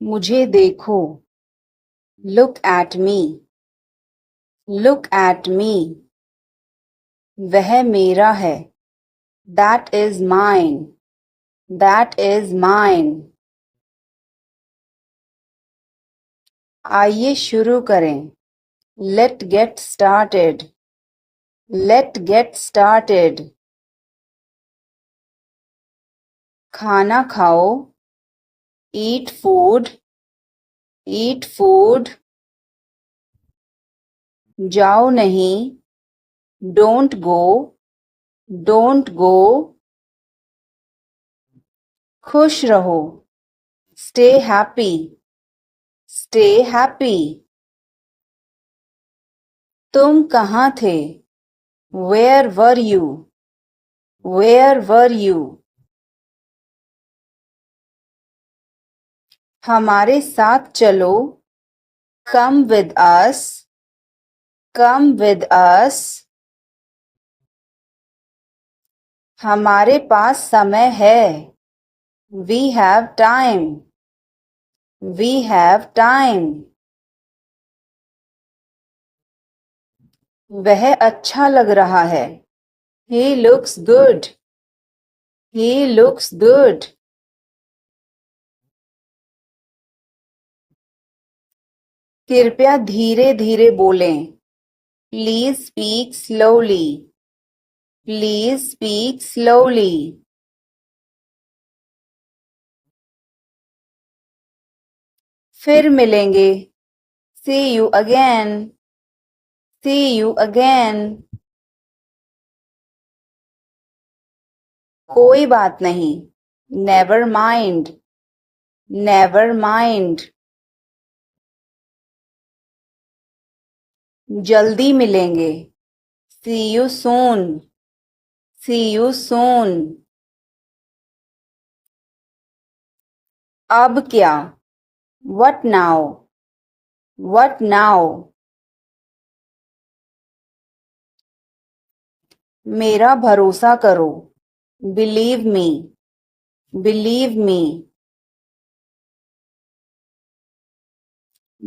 मुझे देखो। Look at me. Look at me. वह मेरा है। That is mine. That is mine. आइए शुरू करें। Let's get started. Let's get started. खाना खाओ। Eat food. Eat food. जाओ नहीं। Don't go. Don't go. खुश रहो। Stay happy. Stay happy. तुम कहाँ थे? Where were you? Where were you? हमारे साथ चलो। Come with us. Come with us. हमारे पास समय है। We have time. We have time. वह अच्छा लग रहा है। He looks good. He looks good. कृपया धीरे धीरे बोलें। Please speak slowly. Please speak slowly. फिर मिलेंगे। See you again. See you again. कोई बात नहीं। Never mind. Never mind. जल्दी मिलेंगे। See you soon. See you soon. अब क्या? What now? What now? मेरा भरोसा करो। Believe me. Believe me.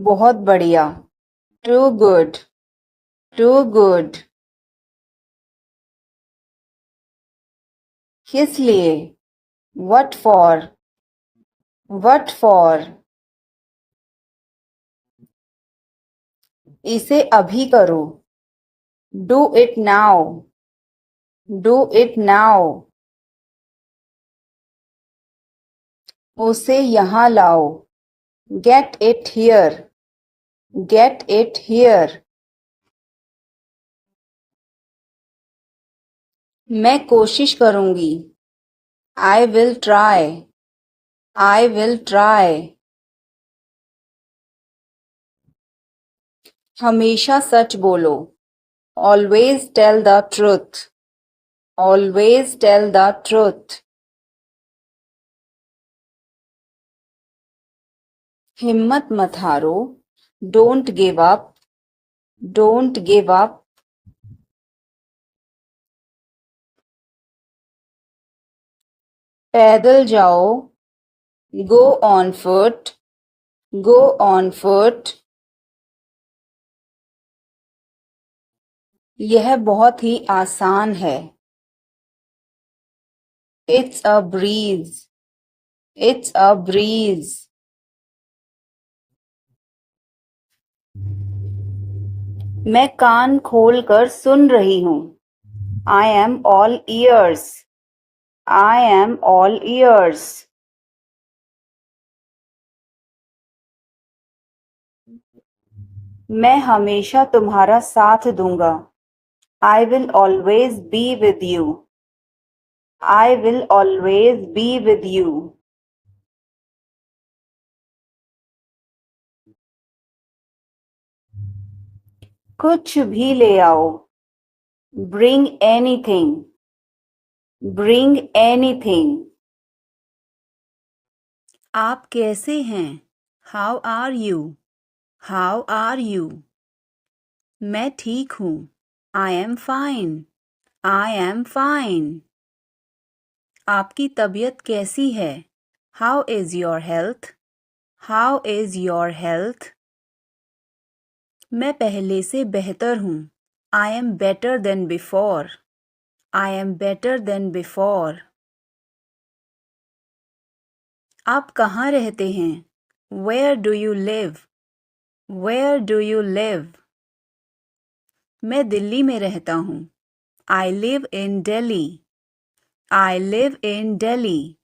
बहुत बढ़िया। Too good. Too good. किस लिए? What for? What for? इसे अभी करो। Do it now. Do it now. उसे यहाँ लाओ। Get it here. Get it here. मैं कोशिश करूँगी। I will try. I will try. हमेशा सच बोलो। Always tell the truth. Always tell the truth. हिम्मत मत हारो। Don't give up. Don't give up. पैदल जाओ। Go on foot. Go on foot. यह बहुत ही आसान है। It's a breeze. It's a breeze. मैं कान खोल कर सुन रही हूँ। I am all ears. I am all ears. मैं हमेशा तुम्हारा साथ दूंगा। I will always be with you. I will always be with you. कुछ भी ले आओ। Bring anything. Bring anything. आप कैसे हैं? How are you? How are you? मैं ठीक हूँ। I am fine. I am fine. आपकी तबीयत कैसी है? How is your health? How is your health? मैं पहले से बेहतर हूँ. I am better than before. I am better than before. आप कहाँ रहते हैं? Where do you live? Where do you live? मैं दिल्ली में रहता हूँ. I live in Delhi. I live in Delhi.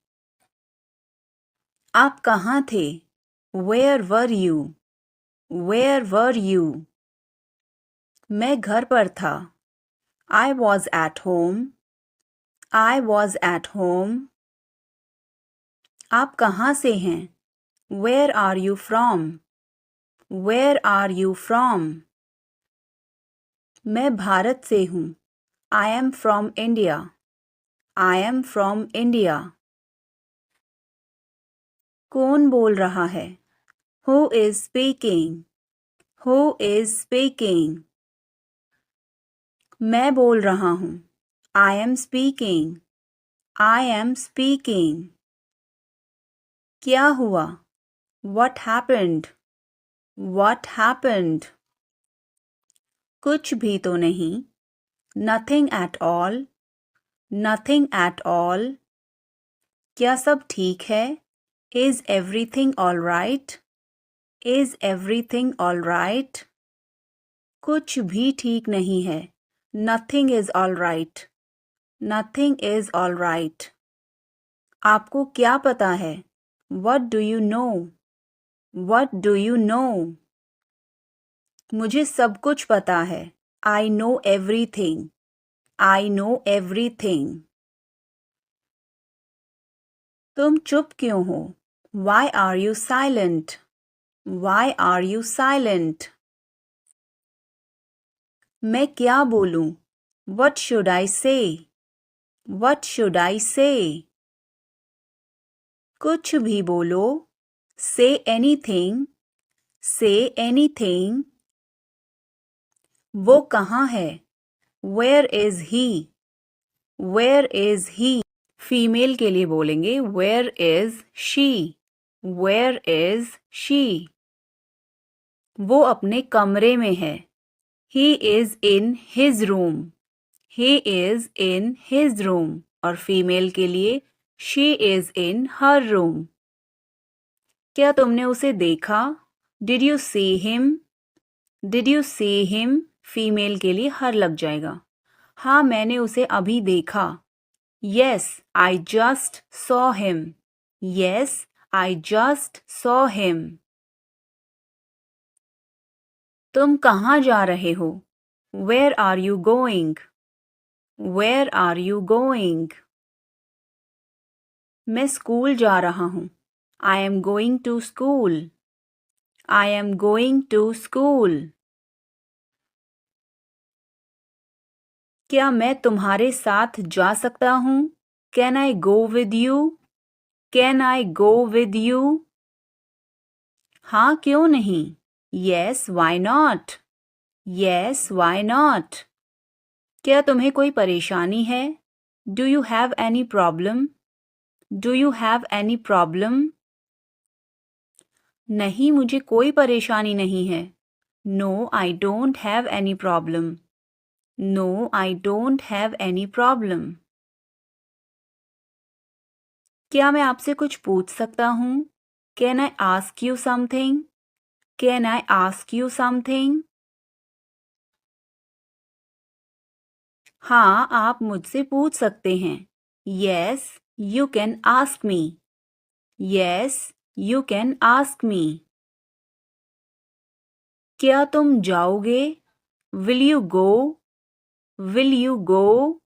आप कहाँ थे? Where were you? Where were you? मैं घर पर था. I was at home. I was at home. आप कहाँ से हैं? Where are you from? Where are you from? मैं भारत से हूँ. I am from India. I am from India. कौन बोल रहा है? Who is speaking? Who is speaking? मैं बोल रहा हूँ. I am speaking. I am speaking. क्या हुआ? What happened? What happened? कुछ भी तो नहीं. Nothing at all. Nothing at all. क्या सब ठीक है? Is everything all right? Is everything all right? कुछ भी ठीक नहीं है. Nothing is all right. Nothing is all right. आपको क्या पता है? What do you know? What do you know? मुझे सब कुछ पता है. I know everything. I know everything. तुम चुप क्यों हो? Why are you silent? Why are you silent? मैं क्या बोलूं? What should I say? What should I say? कुछ भी बोलो. Say anything. Say anything. वो कहाँ है? Where is he? Where is he? Female के लिए बोलेंगे Where is she? Where is she? वो अपने कमरे में है. He is in his room. He is in his room. और फीमेल के लिए She is in her room. क्या तुमने उसे देखा? Did you see him? Did you see him? Female के लिए हर लग जाएगा. हाँ मैंने उसे अभी देखा. Yes, I just saw him. Yes, I just saw him. तुम कहाँ जा रहे हो? Where are you going? Where are you going? मैं स्कूल जा रहा हूँ. I am going to school. I am going to school. क्या मैं तुम्हारे साथ जा सकता हूँ? Can I go with you? Can I go with you? हाँ क्यों नहीं? Yes, why not? Yes, why not? क्या तुम्हें कोई परेशानी है? Do you have any problem? Do you have any problem? नहीं मुझे कोई परेशानी नहीं है. No, I don't have any problem. No, I don't have any problem. क्या मैं आपसे कुछ पूछ सकता हूँ? Can I ask you something? Can I ask you something? हाँ आप मुझसे पूछ सकते हैं. Yes, you can ask me. Yes, you can ask me. क्या तुम जाओगे? Will you go? Will you go?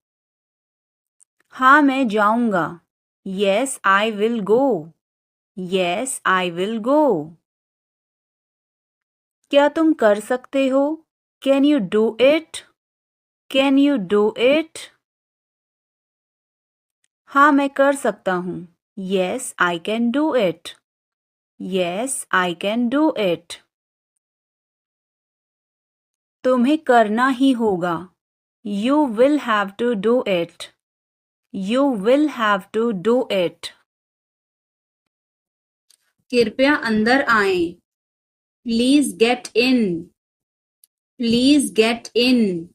हाँ मैं जाऊंगा. Yes, I will go. Yes, I will go. क्या तुम कर सकते हो? Can you do it? Can you do it? हाँ मैं कर सकता हूँ. Yes, I can do it. Yes, I can do it. तुम्हें करना ही होगा. You will have to do it. You will have to do it. कृपया अंदर आएं। Please get in. Please get in.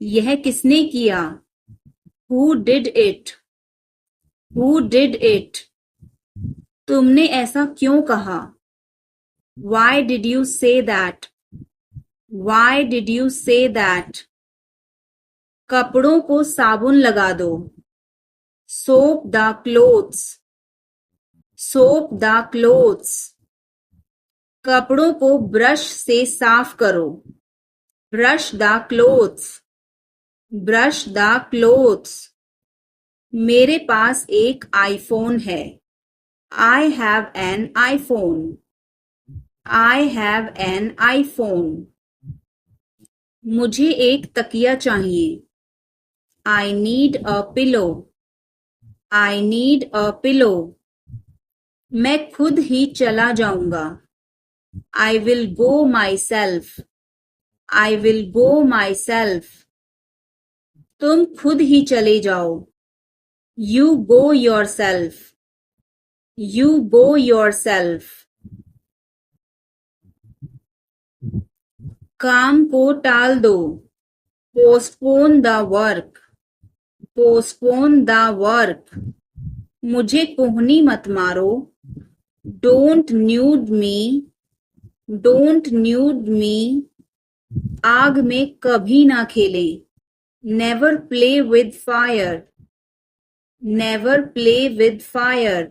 यह किसने किया? Who did it? Who did it? तुमने ऐसा क्यों कहा? Why did you say that? Why did you say that? कपड़ों को साबुन लगा दो। Soap the clothes. Soap the clothes. कपड़ों को ब्रश से साफ करो। Brush the clothes. Brush the clothes. मेरे पास एक आईफोन है। I have an iPhone. I have an iPhone. मुझे एक तकिया चाहिए। I need a pillow. I need a pillow. मैं खुद ही चला जाऊंगा। I will go myself. I will go myself. तुम खुद ही चले जाओ। You go yourself. You go yourself. काम को टाल दो। Postpone the work. Postpone the work. मुझे कोहनी मत मारो। Don't nude me. Don't nude me. आग में कभी ना खेलें। Never play with fire. Never play with fire.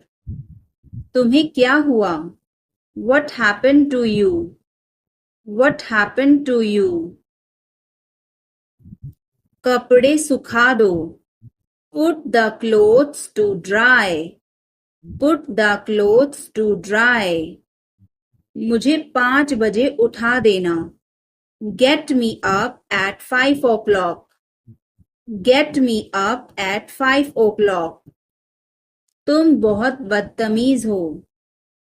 तुम्हें क्या हुआ? What happened to you? What happened to you? कपड़े सुखा दो। Put the clothes to dry. Put the clothes to dry. मुझे 5 बजे उठा देना। Get me up at 5 o'clock. Get me up at 5 o'clock. तुम बहुत बदतमीज हो।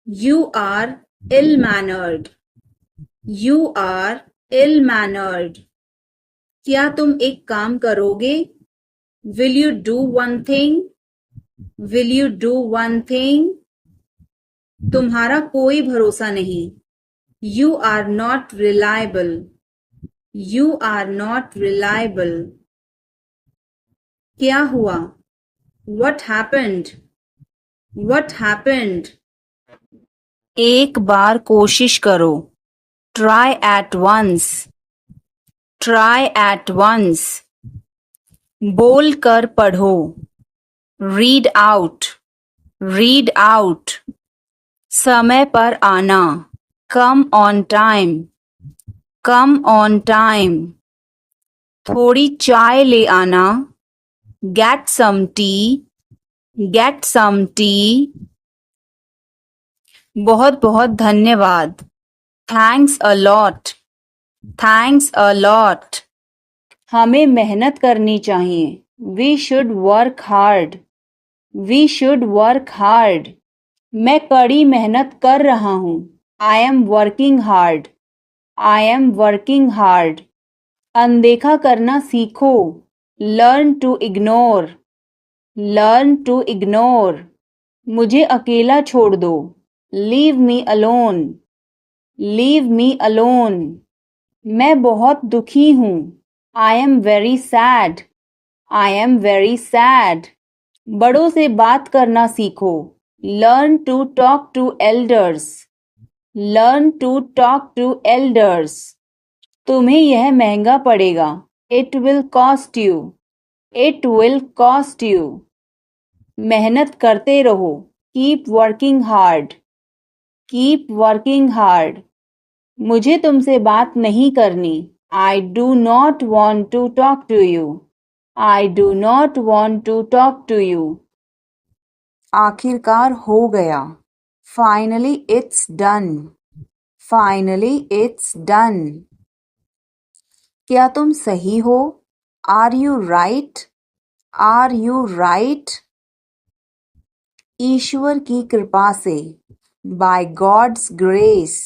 You are ill-mannered. You are ill-mannered. क्या तुम एक काम करोगे? Will you do one thing? Will you do one thing? तुम्हारा कोई भरोसा नहीं। You are not reliable. You are not reliable. क्या हुआ? What happened? What happened? एक बार कोशिश करो। Try at once. Try at once. बोल कर पढ़ो। Read out. Read out. समय पर आना। Come on time. Come on time. थोड़ी चाय ले आना। Get some tea. Get some tea. बहुत बहुत धन्यवाद। Thanks a lot. Thanks a lot. हमें मेहनत करनी चाहिए। We should work hard. We should work hard. मैं कड़ी मेहनत कर रहा हूँ। I am working hard. I am working hard. अनदेखा करना सीखो। Learn to ignore. Learn to ignore. मुझे अकेला छोड़ दो। Leave me alone. Leave me alone. मैं बहुत दुखी हूँ। I am very sad. I am very sad. बड़ों से बात करना सीखो। Learn to talk to elders. Learn to talk to elders. तुम्हें यह महंगा पड़ेगा। It will cost you. It will cost you. मेहनत करते रहो। Keep working hard. Keep working hard. मुझे तुमसे बात नहीं करनी। I do not want to talk to you. I do not want to talk to you. आखिरकार हो गया। Finally it's done. Finally it's done. क्या तुम सही हो? Are you right? Are you right? ईश्वर की कृपा से। By God's grace.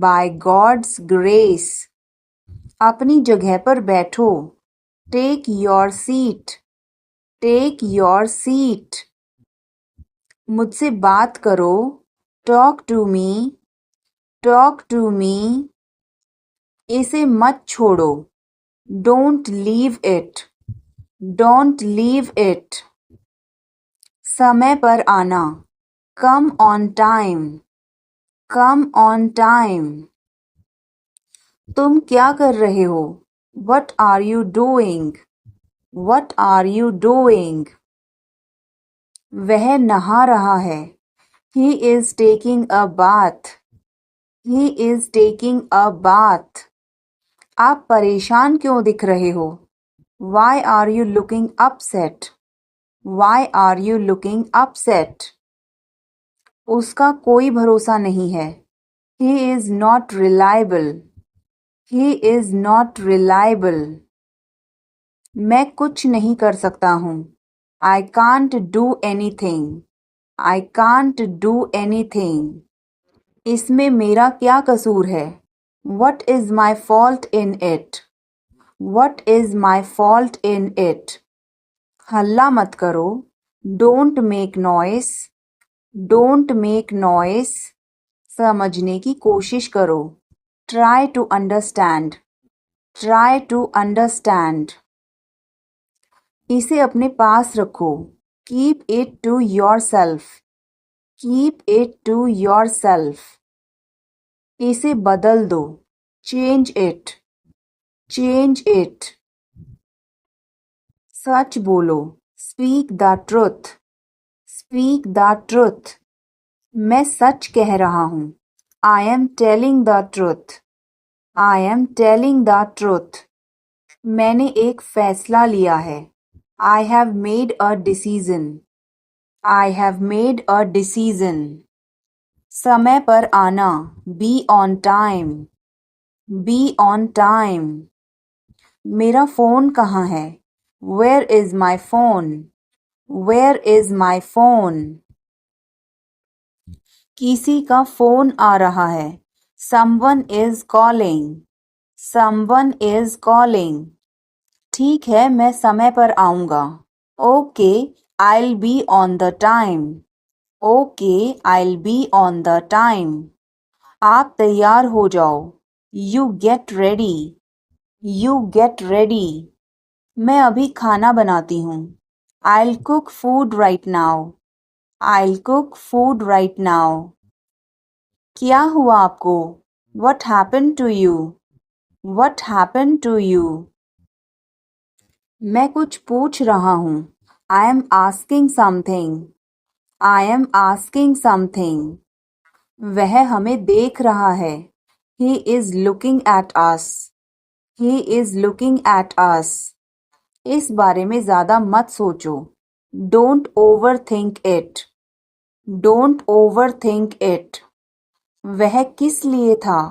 By God's grace. अपनी जगह पर बैठो। Take your seat. Take your seat. मुझसे बात करो। Talk to me, talk to me. इसे मत छोड़ो, don't leave it, don't leave it. समय पर आना, come on time, come on time. तुम क्या कर रहे हो? What are you doing? What are you doing? वह नहा रहा है। He is taking a bath. He is taking a bath. आप परेशान क्यों दिख रहे हो? Why are you looking upset? Why are you looking upset? उसका कोई भरोसा नहीं है। He is not reliable. He is not reliable. मैं कुछ नहीं कर सकता हूँ। I can't do anything. I can't do anything. इसमें मेरा क्या कसूर है? What is my fault in it? What is my fault in it? हल्ला मत करो। Don't make noise. Don't make noise. समझने की कोशिश करो। Try to understand. Try to understand. इसे अपने पास रखो। Keep it to yourself. Keep it to yourself. इसे बदल दो। Change it. Change it. सच बोलो। Speak the truth. Speak the truth. मैं सच कह रहा हूँ। I am telling the truth. I am telling the truth. मैंने एक फैसला लिया है। I have made a decision. I have made a decision. समय पर आना। Be on time. Be on time. मेरा फ़ोन कहाँ है? Where is my phone? Where is my phone? किसी का फ़ोन आ रहा है। Someone is calling. Someone is calling. ठीक है, मैं समय पर आऊँगा। Okay, I'll be on the time. Okay, I'll be on the time. आप तैयार हो जाओ। You get ready. You get ready. मैं अभी खाना बनाती हूँ। I'll cook food right now. I'll cook food right now. क्या हुआ आपको? What happened to you? What happened to you? मैं कुछ पूछ रहा हूँ। I am asking something. I am asking something. वह हमें देख रहा है। He is looking at us. He is looking at us. इस बारे में ज़्यादा मत सोचो। Don't overthink it. Don't overthink it. वह किस लिए था?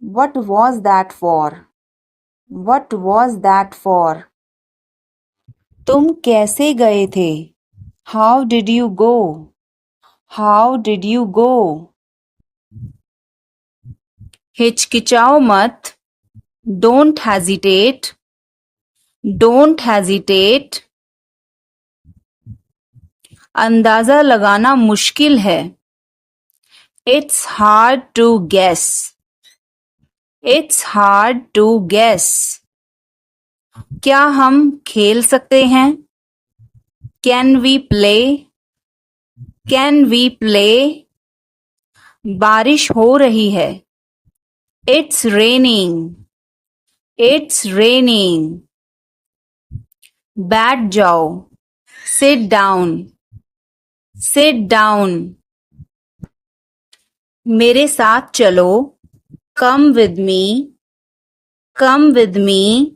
What was that for? What was that for? तुम कैसे गए थे? How did you go? How did you go? हिचकिचाओ मत। Don't hesitate. Don't hesitate. अंदाज़ा लगाना मुश्किल है। It's hard to guess. It's hard to guess. क्या हम खेल सकते हैं? Can we play? Can we play? बारिश हो रही है। It's raining. It's raining. बैठ जाओ। Sit down. Sit down. मेरे साथ चलो। Come with me. Come with me.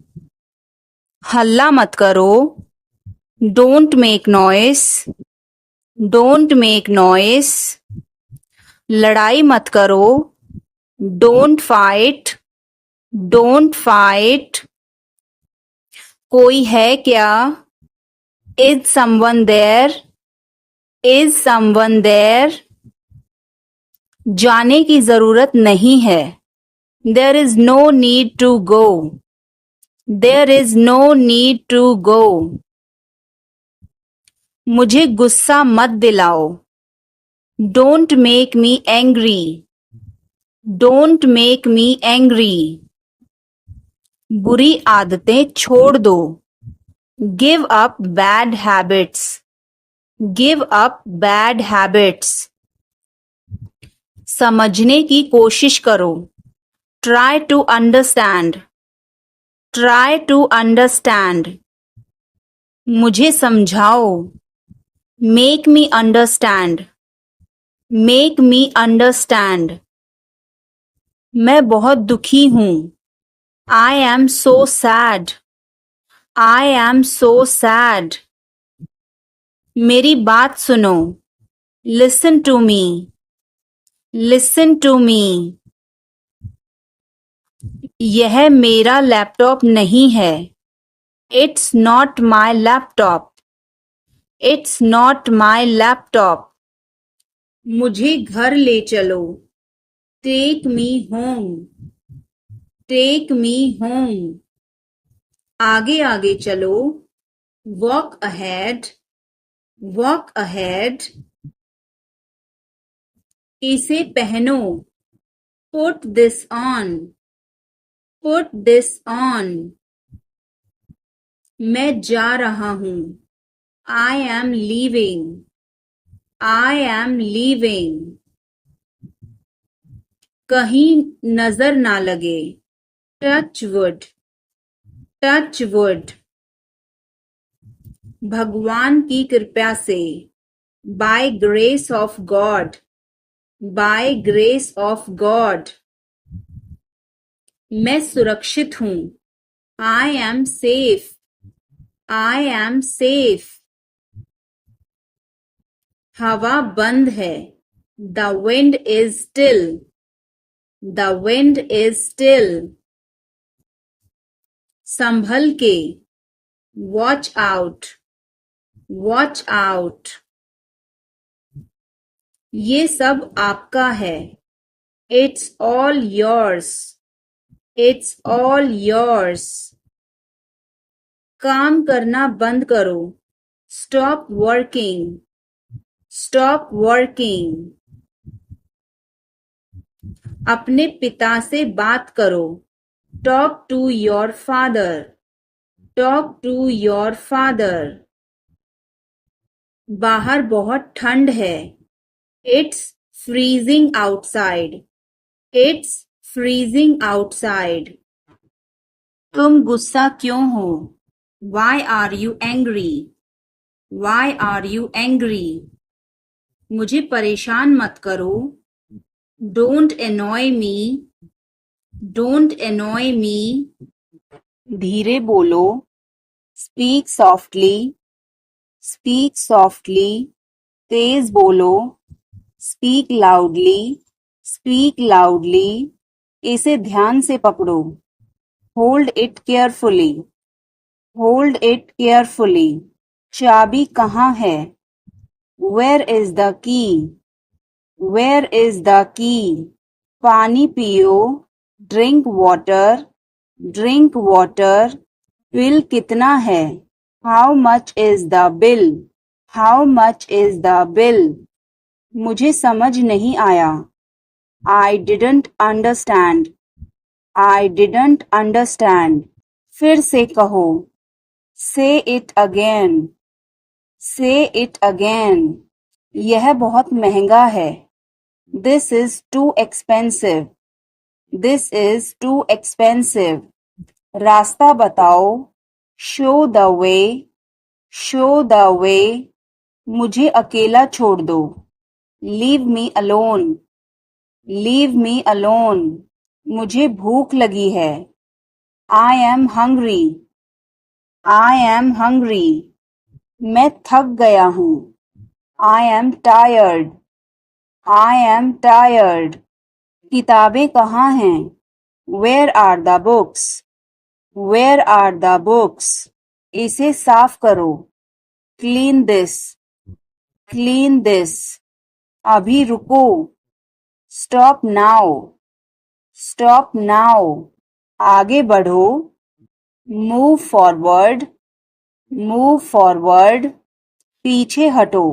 हल्ला मत करो। Don't make noise. Don't make noise. लड़ाई मत करो। Don't fight. Don't fight. कोई है क्या? Is someone there? Is someone there? जाने की जरूरत नहीं है। There is no need to go. There is no need to go. मुझे गुस्सा मत दिलाओ। Don't make me angry. Don't make me angry. बुरी आदतें छोड़ दो. Give up bad habits. Give up bad habits. समझने की कोशिश करो. Try to understand. Try to understand. मुझे समझाओ. Make me understand. Make me understand. मैं बहुत दुखी हूँ. I am so sad. I am so sad. मेरी बात सुनो. Listen to me. Listen to me. यह मेरा लैपटॉप नहीं है. It's not my laptop. It's not my laptop. मुझे घर ले चलो. Take me home. Take me home. आगे आगे चलो. Walk ahead. Walk ahead. इसे पहनो. Put this on. Put this on. मैं जा रहा हूँ. I am leaving. I am leaving. कहीं नजर ना लगे. Touch wood. Touch wood. भगवान की कृपा से. By grace of God. By grace of God. मैं सुरक्षित हूँ. I am safe. I am safe. हवा बंद है. The wind is still. The wind is still. संभल के. Watch out. Watch out. ये सब आपका है. It's all yours. It's all yours. काम करना बंद करो. Stop working. Stop working. अपने पिता से बात करो. Talk to your father. Talk to your father. बाहर बहुत ठंड है. It's freezing outside. It's freezing outside. तुम गुस्सा क्यों हो? Why are you angry? Why are you angry? मुझे परेशान मत करो. Don't annoy me. Don't annoy me. धीरे बोलो. Speak softly. Speak softly. तेज बोलो. Speak loudly. Speak loudly. इसे ध्यान से पकड़ो. Hold it carefully. Hold it carefully. चाबी कहाँ है? Where is the key? Where is the key? पानी पियो. Drink water. Drink water. Bill कितना है? How much is the bill? How much is the bill? मुझे समझ नहीं आया. I didn't understand. I didn't understand. फिर से कहो. Say it again. Say it again. यह बहुत महंगा है. This is too expensive. This is too expensive. रास्ता बताओ. Show the way. Show the way. मुझे अकेला छोड़ दो. Leave me alone. Leave me alone. मुझे भूख लगी है. I am hungry. I am hungry. मैं थक गया हूँ. I am tired. I am tired. किताबें कहाँ हैं? Where are the books? Where are the books? इसे साफ करो. Clean this. Clean this. अभी रुको. Stop now. Stop now. आगे बढ़ो. Move forward. Move forward. पीछे हटो.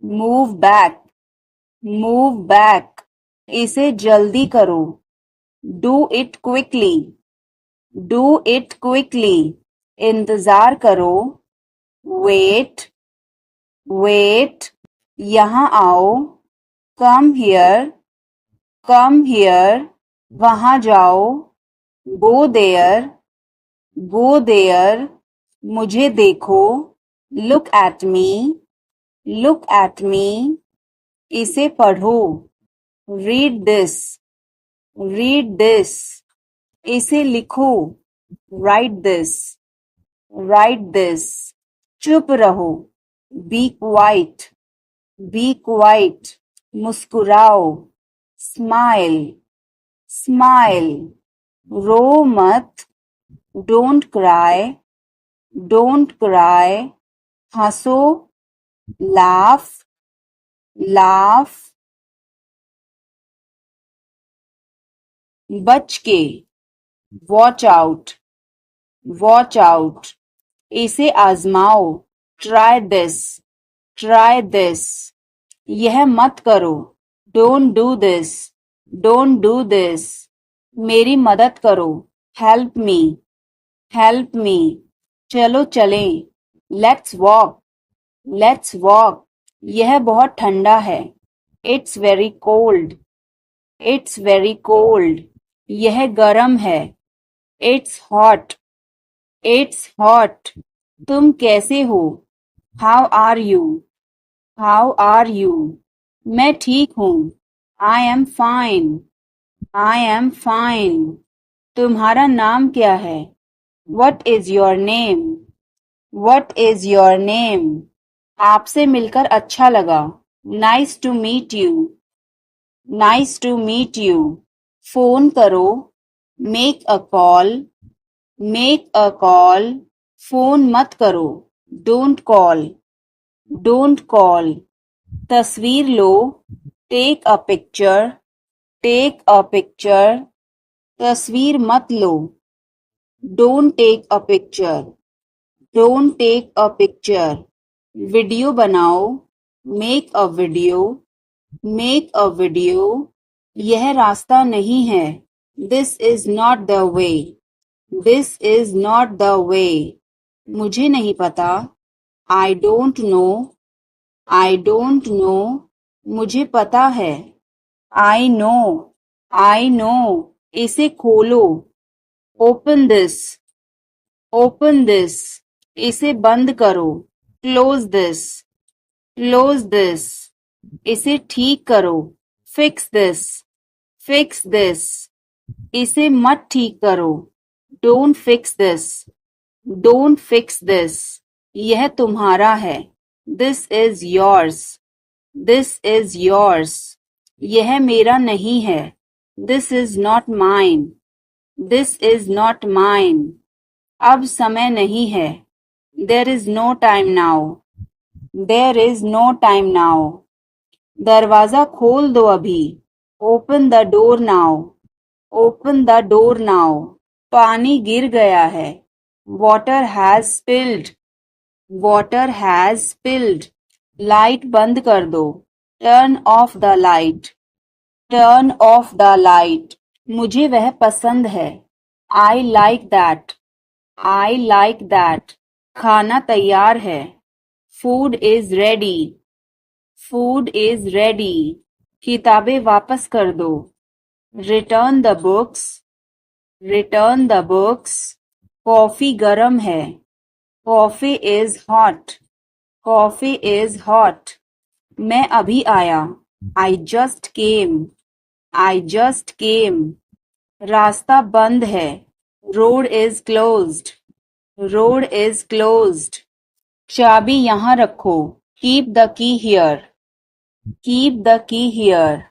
Move back. मूव बैक, इसे जल्दी करो। Do it quickly, do it quickly, इंतजार करो। वेट, वेट, यहाँ आओ। कम हियर, कम हियर, वहाँ जाओ। गो देयर, गो देयर, मुझे देखो। Look at me, look at me, इसे पढ़ो। रीड दिस, रीड दिस, इसे लिखो। राइट दिस, राइट दिस, चुप रहो। बी क्वाइट, बी क्वाइट, मुस्कुराओ। स्माइल, स्माइल, रो मत। डोंट क्राई, डोंट क्राई, हंसो। लाफ, लाफ, बच के। वॉच आउट, वॉच आउट, इसे आजमाओ। ट्राई दिस, ट्राई दिस, यह मत करो। Don't do this, don't do this, मेरी मदद करो। हेल्प मी, हेल्प मी, चलो चलें। लेट्स वॉक, लेट्स वॉक, यह बहुत ठंडा है। It's very cold, it's very cold, यह गर्म है। इट्स हॉट, इट्स हॉट, तुम कैसे हो? How are you, how are you, मैं ठीक हूँ। I am fine, I am fine, तुम्हारा नाम क्या है? What is your name? What is your name? आपसे मिलकर अच्छा लगा। Nice to meet you. Nice to meet you. Phone करो। Make a call. Make a call. Phone मत करो। Don't call. Don't call. तस्वीर लो। Take a picture. Take a picture. तस्वीर मत लो। Don't take a picture. Don't take a picture. Video बनाओ। Make a video. Make a video. यह रास्ता नहीं है। This is not the way. This is not the way. मुझे नहीं पता। I don't know. I don't know. मुझे पता है। I know. I know. इसे खोलो। Open this. Open this. इसे बंद करो। Close this. Close this. इसे ठीक करो। Fix this. Fix this. इसे मत ठीक करो। Don't fix this. Don't fix this. यह तुम्हारा है। This is yours. This is yours. यह मेरा नहीं है। This is not mine. This is not mine. अब समय नहीं है। There is no time now. There is no time now. दरवाजा खोल दो अभी। Open the door now. Open the door now. पानी गिर गया है। Water has spilled. Water has spilled. Light बंद कर दो। Turn off the light. Turn off the light. मुझे वह पसंद है। I like that. I like that. खाना तैयार है। Food is ready. Food is ready. किताबें वापस कर दो। Return the books. Return the books. Coffee गरम है। Coffee is hot. Coffee is hot. मैं अभी आया। I just came. I just came. रास्ता बंद है। Road is closed. Road is closed. चाबी यहाँ रखो। Keep the key here. Keep the key here.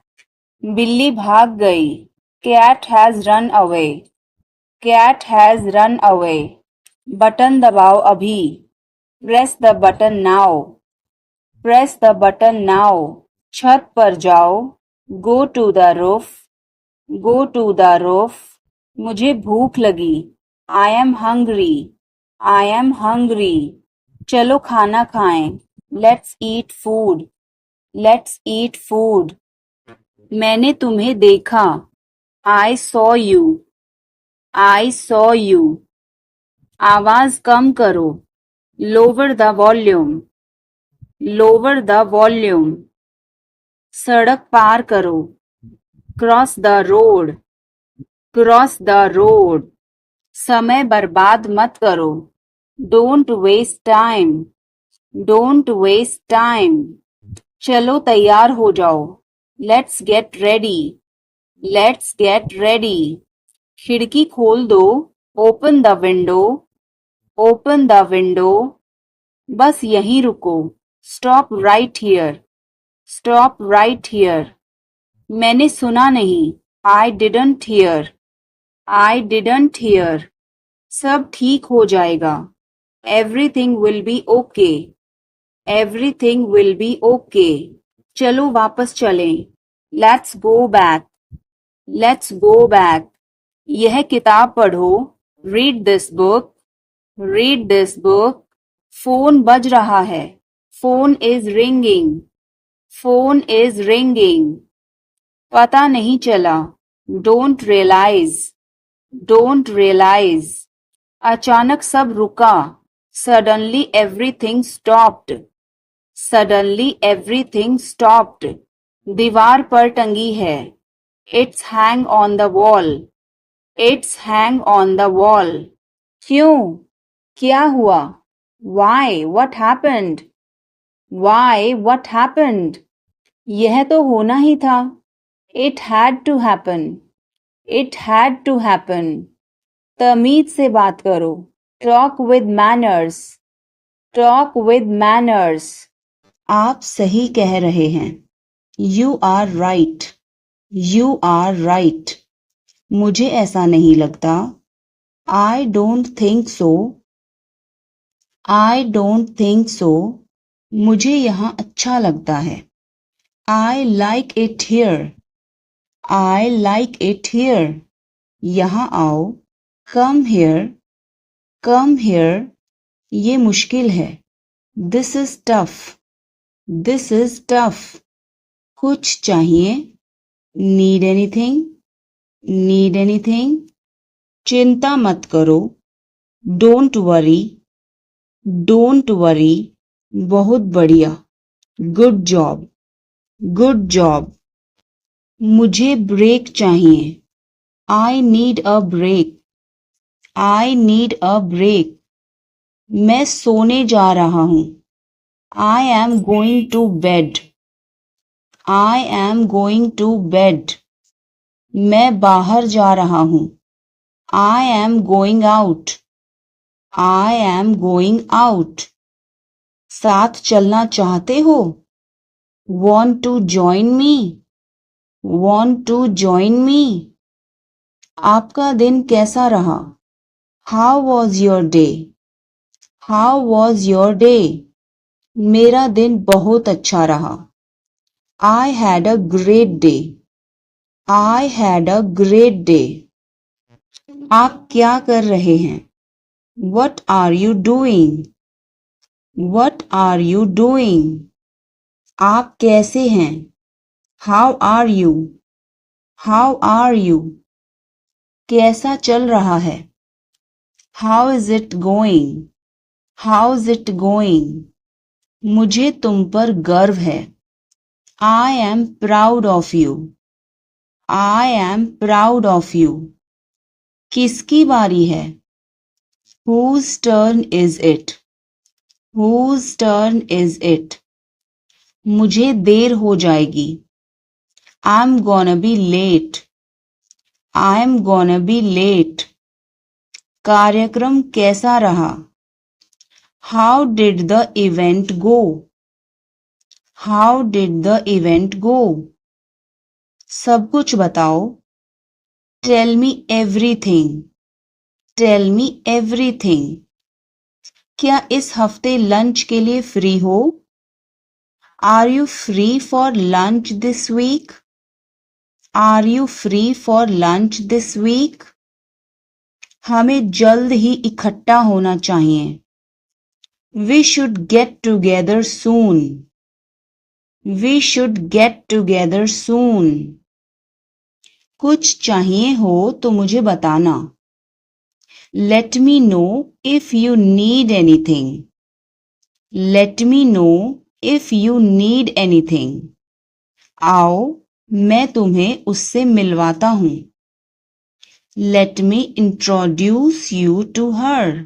बिल्ली भाग गई। Cat has run away. Cat has run away. Button दबाओ अभी। Press the button now. Press the button now. छत पर जाओ। Go to the roof. Go to the roof. मुझे भूख लगी। I am hungry. I am hungry. चलो खाना खाएं। Let's eat food. Let's eat food. मैंने तुम्हें देखा. I saw you. I saw you. आवाज कम करो. Lower the volume. Lower the volume. सड़क पार करो. Cross the road. Cross the road. समय बर्बाद मत करो. Don't waste time. Don't waste time. चलो तैयार हो जाओ. Let's get ready. Let's get ready. खिड़की खोल दो. Open the window. Open the window. बस यहीं रुको. Stop right here. Stop right here. मैंने सुना नहीं. I didn't hear. I didn't hear. सब ठीक हो जाएगा. Everything will be okay. Everything will be okay. चलो वापस चलें. Let's go back. Let's go back. यह किताब पढ़ो. Read this book. Read this book. Phone बज रहा है. Phone is ringing. Phone is ringing. पता नहीं चला. Don't realize. Don't realize. अचानक सब रुका. Suddenly everything stopped. Suddenly everything stopped. दीवार पर टंगी है. It's hang on the wall. It's hang on the wall. क्यों? क्या हुआ? Why? What happened? Why? What happened? यह तो होना ही था. It had to happen. It had to happen. तमीज से बात करो. Talk with manners. Talk with manners. आप सही कह रहे हैं. You are right. You are right. मुझे ऐसा नहीं लगता. I don't think so. I don't think so. मुझे यहाँ अच्छा लगता है. I like it here. I like it here. यहाँ आओ. Come here. Come here. ये मुश्किल है. This is tough. This is tough. कुछ चाहिए. Need anything? Need anything? चिंता मत करो. Don't worry. Don't worry. बहुत बढ़िया. Good job. Good job. मुझे ब्रेक चाहिए. I need a break. I need a break. मैं सोने जा रहा हूँ. I am going to bed. I am going to bed. मैं बाहर जा रहा हूँ. I am going out. I am going out. साथ चलना चाहते हो? Want to join me? Want to join me? आपका दिन कैसा रहा? How was your day? How was your day? मेरा दिन बहुत अच्छा रहा. I had a great day. I had a great day. आप क्या कर रहे हैं? What are you doing? What are you doing? आप कैसे हैं? How are you? How are you? कैसा चल रहा है? How is it going? How's it going? मुझे तुम पर गर्व है. I am proud of you. I am proud of you. किसकी बारी है? Whose turn is it? Whose turn is it? मुझे देर हो जाएगी. I'm gonna be late. I'm gonna be late. कार्यक्रम कैसा रहा? How did the event go? How did the event go? सब कुछ बताओ. Tell me everything. Tell me everything. क्या इस हफ्ते लंच के लिए फ्री हो? Are you free for lunch this week? Are you free for lunch this week? हमें जल्द ही इकट्ठा होना चाहिए. We should get together soon. We should get together soon. कुछ चाहिए हो तो मुझे बताना. Let me know if you need anything. Let me know if you need anything. आओ मैं तुम्हें उससे मिलवाता हूँ. Let me introduce you to her.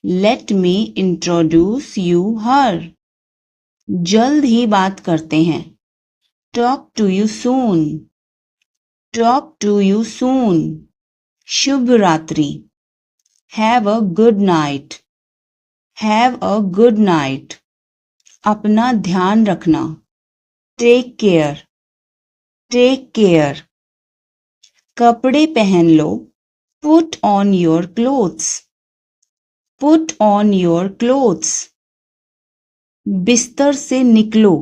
Let me introduce you her. जल्द ही बात करते हैं. Talk to you soon. Talk to you soon. शुभ रात्रि. Have a good night. Have a good night. अपना ध्यान रखना. Take care. Take care. कपड़े पहन लो. Put on your clothes. Put on your clothes. बिस्तर से निकलो.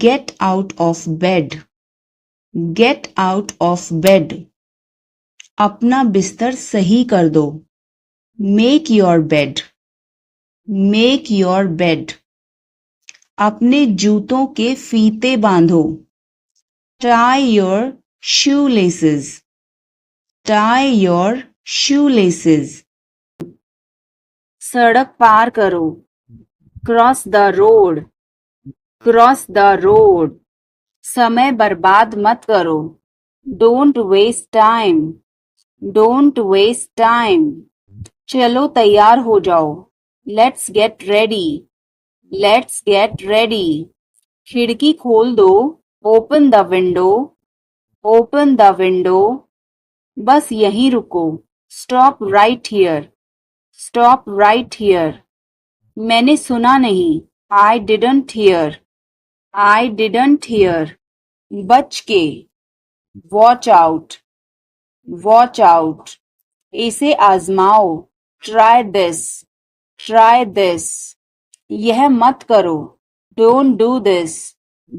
Get out of bed. Get out of bed. अपना बिस्तर सही कर दो. Make your bed. Make your bed. अपने जूतों के फीते बांधो. Tie your shoelaces. Tie your shoelaces. सड़क पार करो. Cross the road. Cross the road. समय बर्बाद मत करो. Don't waste time. Don't waste time. चलो तैयार हो जाओ. Let's get ready. Let's get ready. खिड़की खोल दो. Open the window. Open the window. बस यहीं रुको. Stop right here. Stop right here. मैंने सुना नहीं. I didn't hear. I didn't hear. बच के. Watch out. Watch out. इसे आजमाओ. Try this. Try this. यह मत करो. Don't do this.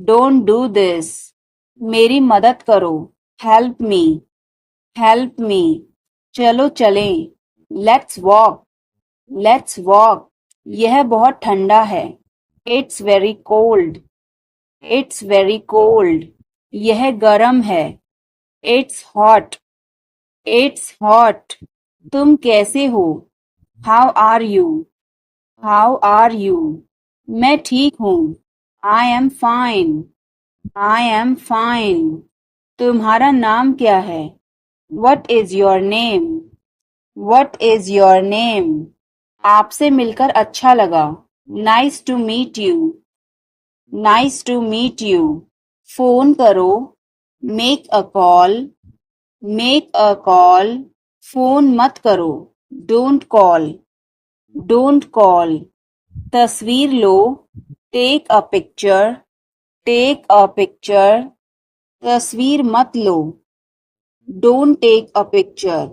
Don't do this. मेरी मदद करो. Help me. Help me. चलो चलें. Let's walk. Let's walk. यह बहुत ठंडा है. It's very cold. It's very cold. यह गर्म है. It's hot. It's hot. तुम कैसे हो? How are you? How are you? मैं ठीक हूँ. I am fine. I am fine. तुम्हारा नाम क्या है? What is your name? What is your name? आपसे मिलकर अच्छा लगा. Nice to meet you. Nice to meet you. Phone करो. Make a call. Make a call. Phone मत करो. Don't call. Don't call. तस्वीर लो. Take a picture. Take a picture. तस्वीर मत लो. Don't take a picture.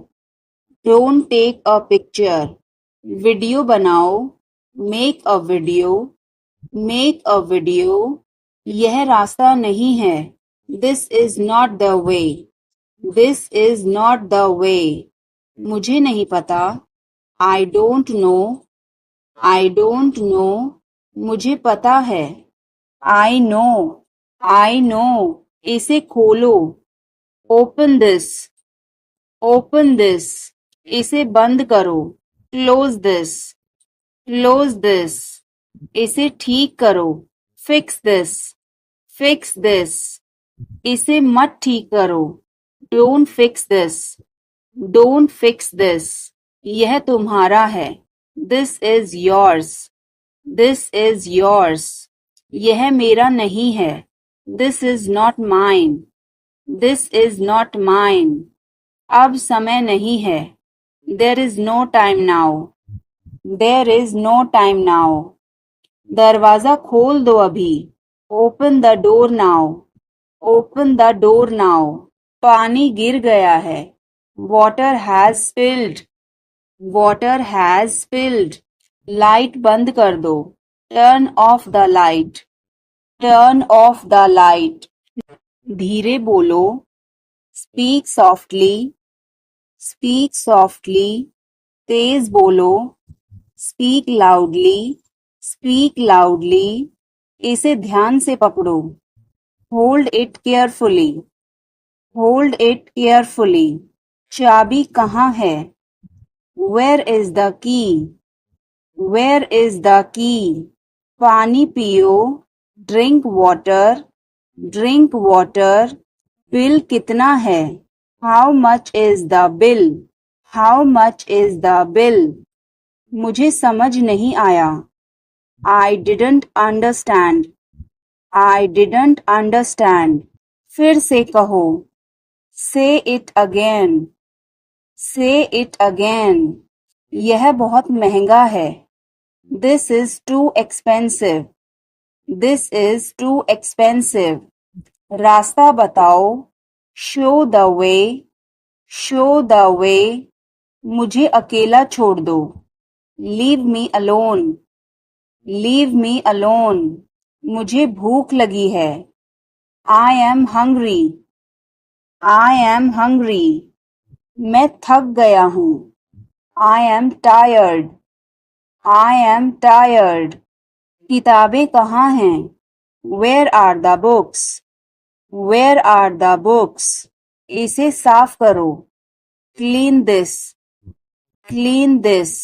Don't take a picture. Video बनाओ. Make a video. Make a video. यह रास्ता नहीं है. This is not the way. This is not the way. मुझे नहीं पता. I don't know. I don't know. मुझे पता है. I know. I know. इसे खोलो. Open this. Open this. इसे बंद करो. Close this. Close this. इसे ठीक करो. Fix this. Fix this. इसे मत ठीक करो. Don't fix this. Don't fix this. यह तुम्हारा है. This is yours. This is yours. यह मेरा नहीं है. This is not mine. This is not mine. अब समय नहीं है. There is no time now. There is no time now. दरवाजा खोल दो अभी. Open the door now. Open the door now. पानी गिर गया है. Water has spilled. Water has spilled. Light बंद कर दो. Turn off the light. Turn off the light. धीरे बोलो. Speak softly. Speak softly. तेज बोलो. Speak loudly. Speak loudly. इसे ध्यान से पकड़ो। Hold it carefully. Hold it carefully. चाबी कहाँ है? Where is the key? Where is the key? पानी पियो। Drink water. Drink water. Bill कितना है? How much is the bill? How much is the bill? मुझे समझ नहीं आया। I didn't understand. I didn't understand. फिर से कहो। Say it again. Say it again. यह बहुत महंगा है। This is too expensive. This is too expensive. रास्ता बताओ। Show the way. Show the way. मुझे अकेला छोड़ दो। Leave me alone. Leave me alone. मुझे भूख लगी है। I am hungry. I am hungry. मैं थक गया हूँ। I am tired. I am tired. किताबें कहाँ हैं? Where are the books? Where are the books? इसे साफ करो। Clean this. Clean this.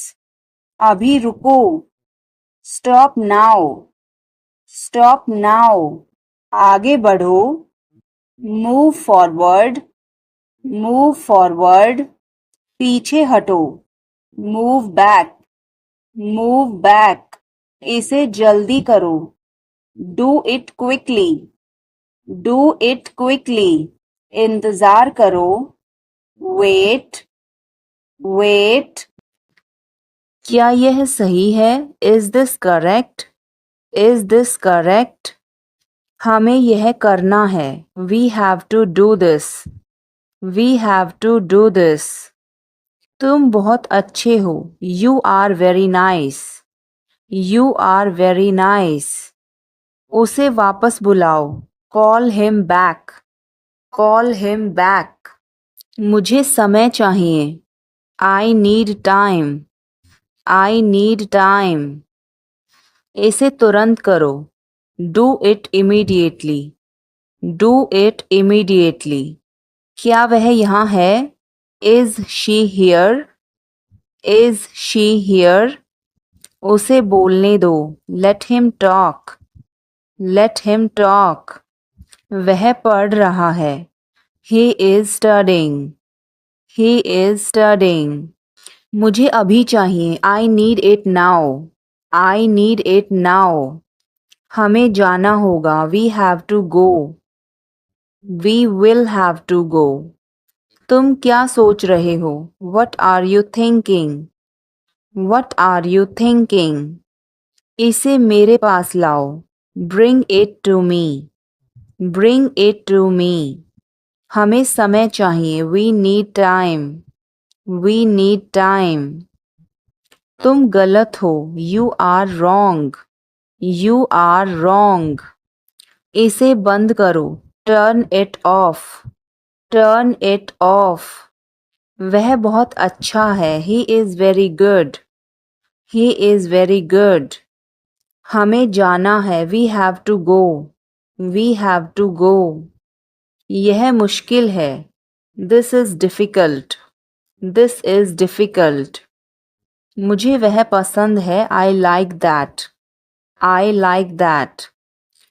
अभी रुको। Stop now. Stop now. आगे बढ़ो। Move forward. Move forward. पीछे हटो। Move back. Move back. इसे जल्दी करो। Do it quickly. Do it quickly. इंतजार करो। Wait. Wait. क्या यह सही है? Is this correct? Is this correct? हमें यह करना है। We have to do this. We have to do this. तुम बहुत अच्छे हो। You are very nice. You are very nice. उसे वापस बुलाओ। Call him back. Call him back. मुझे समय चाहिए। I need time. I need time. इसे तुरंत करो। Do it immediately. Do it immediately. क्या वह यहाँ है? Is she here? Is she here? उसे बोलने दो। Let him talk. Let him talk. वह पढ़ रहा है। He is studying. He is studying. मुझे अभी चाहिए। I need it now. I need it now. हमें जाना होगा। We have to go. We will have to go. तुम क्या सोच रहे हो? What are you thinking? What are you thinking? इसे मेरे पास लाओ। Bring it to me. Bring it to me. हमें समय चाहिए। We need time. We need time. तुम गलत हो। You are wrong. You are wrong. इसे बंद करो। Turn it off. Turn it off. वह बहुत अच्छा है। He is very good. He is very good. हमें जाना है। We have to go. We have to go. यह मुश्किल है। This is difficult. This is difficult. मुझे वह पसंद है। I like that. I like that.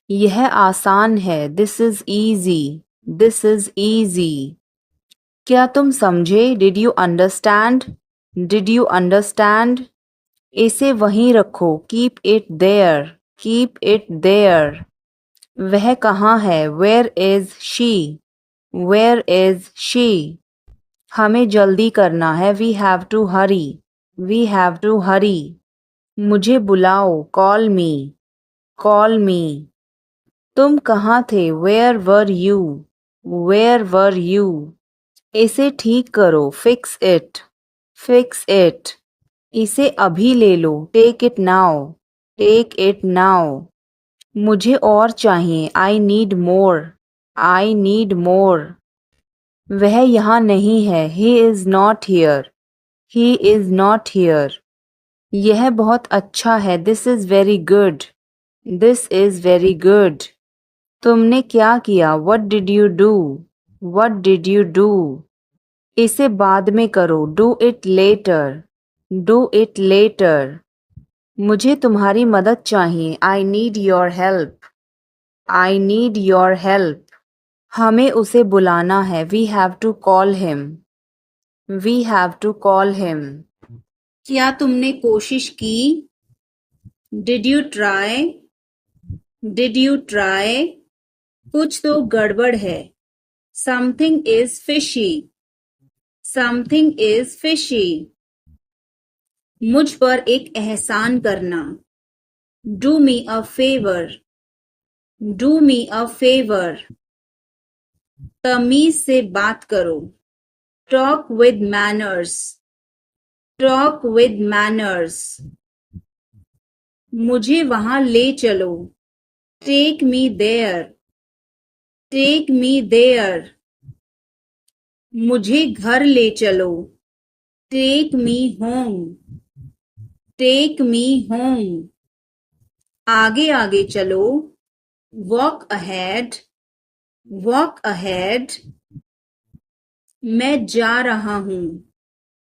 यह आसान है। This is easy. This is easy. क्या तुम समझे? Did you understand? Did you understand? इसे वहीं रखो। Keep it there. Keep it there. वह कहाँ है? Where is she? Where is she? हमें जल्दी करना है। We have to hurry. We have to hurry. मुझे बुलाओ। Call me. Call me. तुम कहाँ थे? Where were you? Where were you? इसे ठीक करो। Fix it. Fix it. इसे अभी ले लो। Take it now. Take it now. मुझे और चाहिए। I need more. I need more. वह यहाँ नहीं है। He is not here. He is not here. यह बहुत अच्छा है। This is very good. This is very good. तुमने क्या किया? What did you do? What did you do? इसे बाद में करो. Do it later. Do it later. मुझे तुम्हारी मदद चाहिए. I need your help. I need your help. हमें उसे बुलाना है. We have to call him. We have to call him. क्या तुमने कोशिश की? Did you try? Did you try? कुछ तो गड़बड़ है. Something is fishy. Something is fishy. मुझ पर एक एहसान करना. Do me a favor. Do me a favor. तमीज से बात करो. Talk with manners. Talk with manners. मुझे वहां ले चलो. Take me there. Take me there. मुझे घर ले चलो. Take me home. Take me home. आगे आगे चलो. Walk ahead. Walk ahead. मैं जा रहा हूँ.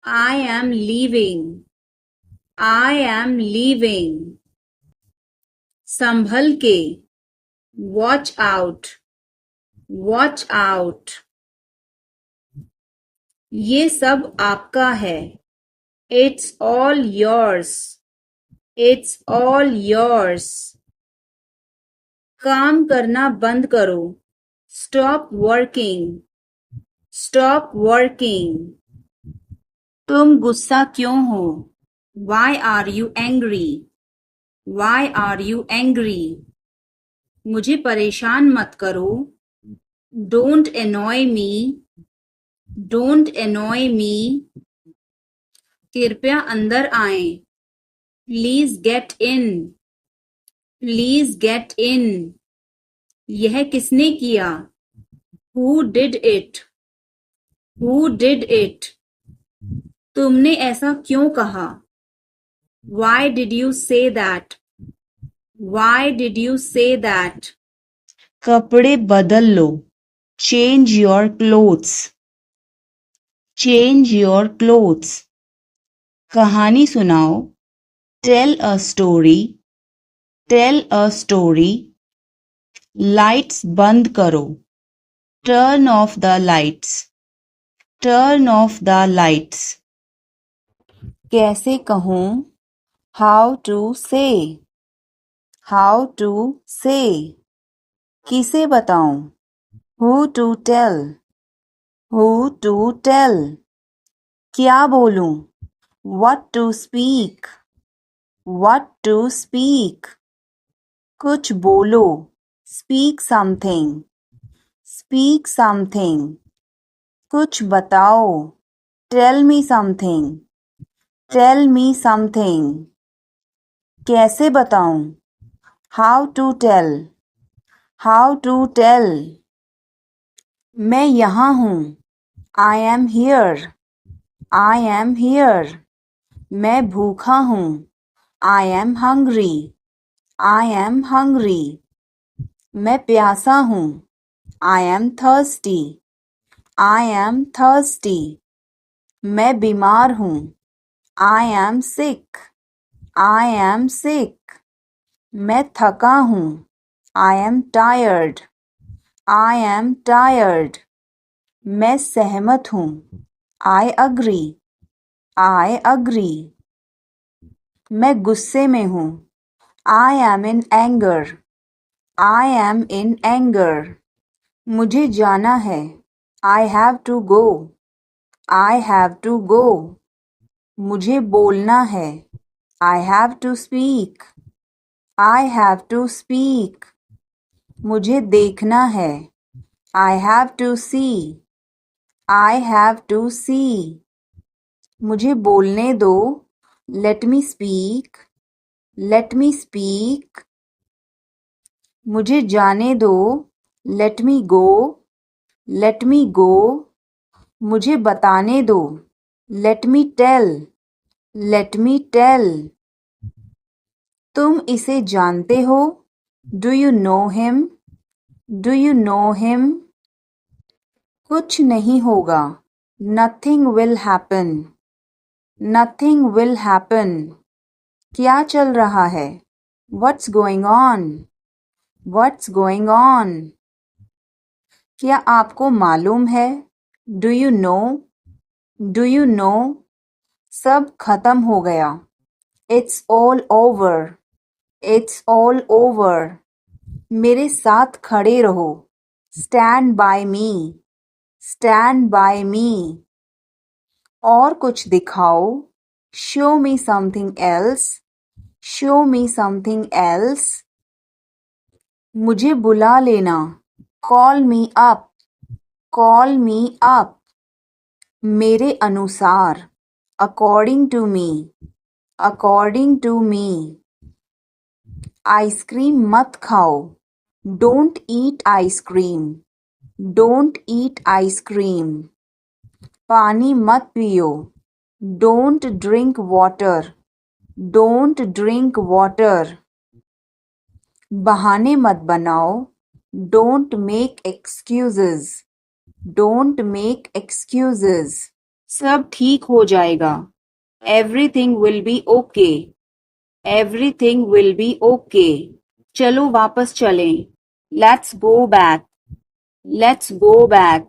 I am leaving. I am leaving. संभल के. Watch out. Watch out. ये सब आपका है. It's all yours. It's all yours. काम करना बंद करो. Stop working. Stop working. तुम गुस्सा क्यों हो? Why are you angry? Why are you angry? मुझे परेशान मत करो. Don't annoy me. Don't annoy me. कृपया अंदर आएं. Please get in. Please get in. यह किसने किया? Who did it? Who did it? तुमने ऐसा क्यों कहा? Why did you say that? Why did you say that? कपड़े बदल लो. Change your clothes. Change your clothes. कहानी सुनाओ. Tell a story. Tell a story. Lights बंद करो. Turn off the lights. Turn off the lights. कैसे कहूँ? How to say. How to say. किसे बताऊं? Who to tell. Who to tell. क्या बोलूं? What to speak. What to speak. कुछ बोलो. Speak something. Speak something. कुछ बताओ. Tell me something. Tell me something. कैसे बताऊं? How to tell. How to tell. मैं यहाँ हूँ. I am here. I am here. मैं भूखा हूँ. I am hungry. I am hungry. मैं प्यासा हूँ. I am thirsty. I am thirsty. मैं बीमार हूँ. I am sick. I am sick. मैं थका हूँ. I am tired. I am tired. मैं सहमत हूँ. I agree. I agree. मैं गुस्से में हूँ. I am in anger. I am in anger. मुझे जाना है. I have to go. I have to go. मुझे बोलना है. I have to speak. I have to speak. मुझे देखना है. I have to see. I have to see. मुझे बोलने दो. Let me speak. Let me speak. मुझे जाने दो. Let me go. Let me go. मुझे बताने दो. Let me tell. Let me tell. तुम इसे जानते हो? Do you know him? Do you know him? कुछ नहीं होगा. Nothing will happen. Nothing will happen. क्या चल रहा है? What's going on? What's going on? क्या आपको मालूम है? Do you know? Do you know? सब खत्म हो गया. It's all over. It's all over. मेरे साथ खड़े रहो. Stand by me. Stand by me. और कुछ दिखाओ. Show me something else. Show me something else. मुझे बुला लेना. Call me up. Call me up. मेरे अनुसार. According to me. According to me. Ice cream मत खाओ. Don't eat ice cream. Don't eat ice cream. पानी मत पियो. Don't drink water. Don't drink water. बहाने मत बनाओ. Don't make excuses. Don't make excuses. सब ठीक हो जाएगा. Everything will be okay. Everything will be okay. चलो वापस चलें. Let's go back. Let's go back.